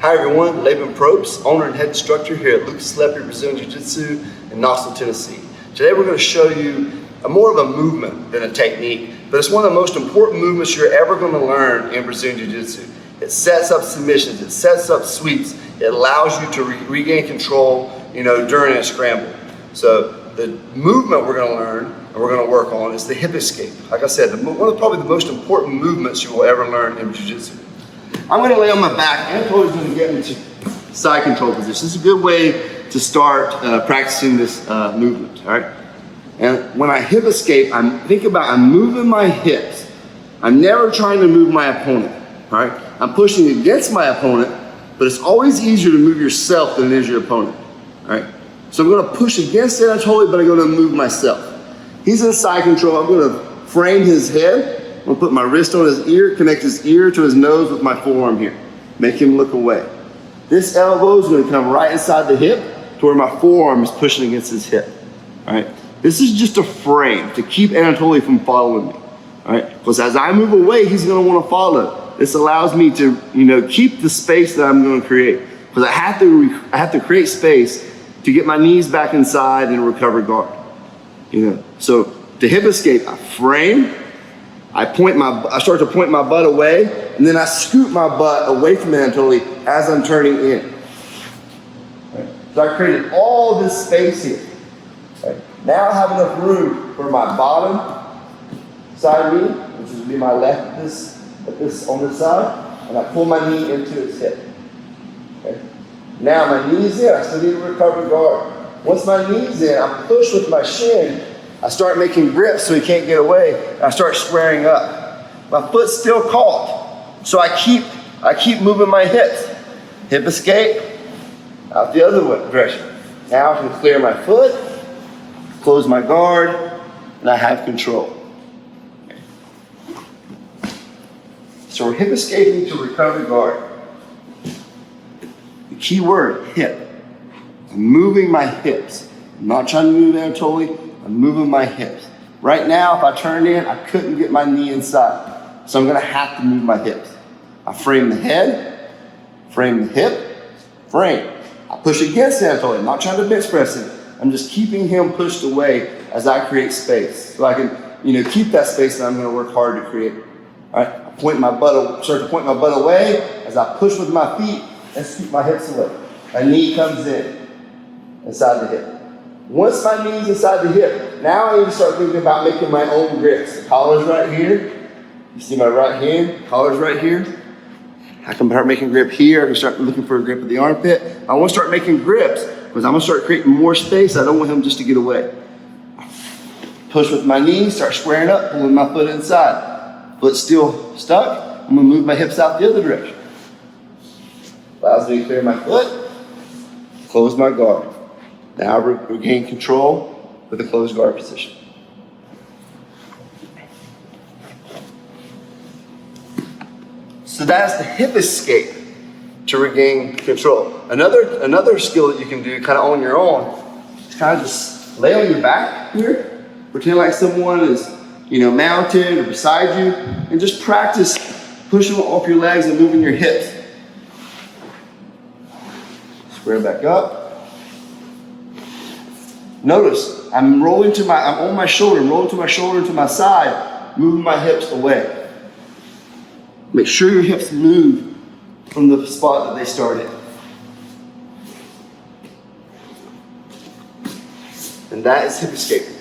Hi everyone, Lepri Probst, owner and head instructor here at Lepri Brazilian Jiu-Jitsu in Knoxville, Tennessee. Today we're going to show you more of a movement than a technique, but it's one of the most important movements you're ever going to learn in Brazilian Jiu-Jitsu. It sets up submissions, it sets up sweeps, it allows you to regain control, during a scramble. So the movement we're going to learn and we're going to work on is the hip escape. Like I said, one of probably the most important movements you will ever learn in Jiu-Jitsu. I'm going to lay on my back. Anatoly's going to get into side control position. This is a good way to start practicing this movement, all right? And when I hip escape, I'm moving my hips. I'm never trying to move my opponent, all right? I'm pushing against my opponent, but it's always easier to move yourself than it is your opponent, all right? So I'm going to push against Anatoly, but I'm going to move myself. He's in side control. I'm going to frame his head. I'm gonna put my wrist on his ear, connect his ear to his nose with my forearm here. Make him look away. This elbow is gonna come right inside the hip to where my forearm is pushing against his hip, all right? This is just a frame to keep Anatoly from following me, all right? Because as I move away, he's gonna wanna follow. This allows me to, keep the space that I'm gonna create. Because I have to create space to get my knees back inside and recover guard, So to hip escape, I frame, I start to point my butt away, and then I scoot my butt away from Anatoly as I'm turning in. Right. So I created all this space here. Right. Now I have enough room for my bottom side knee, which would be my left on this side, and I pull my knee into its hip. Okay. Now my knee's in, I still need to recover guard. Once my knee's in, I push with my shin. I start making grips so he can't get away. I start squaring up. My foot's still caught. So I keep moving my hips. Hip escape, out the other direction. Now I can clear my foot, close my guard, and I have control. Okay. So we're hip escaping to recover guard. The key word, hip. I'm moving my hips. I'm not trying to move Anatoly. I'm moving my hips. Right now, if I turned in, I couldn't get my knee inside. So I'm gonna have to move my hips. I frame the head, frame the hip, frame. I push against Anatoly. I'm not trying to bench press him. I'm just keeping him pushed away as I create space. So I can, keep that space that I'm gonna work hard to create. All right, start to point my butt away as I push with my feet and scoop my hips away. My knee comes in, inside the hip. Once my knee's inside the hip, now I need to start thinking about making my own grips. The collar's right here. You see my right hand, collar's right here. I can start making grip here. I can start looking for a grip at the armpit. I want to start making grips because I'm going to start creating more space. I don't want him just to get away. Push with my knees, start squaring up, pulling my foot inside. Foot still stuck. I'm going to move my hips out the other direction. Allows me to clear my foot, close my guard. Now I regain control with a closed guard position. So that's the hip escape to regain control. Another skill that you can do kind of on your own is kind of just lay on your back here, pretend like someone is mounted or beside you, and just practice pushing off your legs and moving your hips. Square back up. Notice, I'm on my shoulder, rolling to my shoulder to my side, moving my hips away. Make sure your hips move from the spot that they started. And that is hip escape.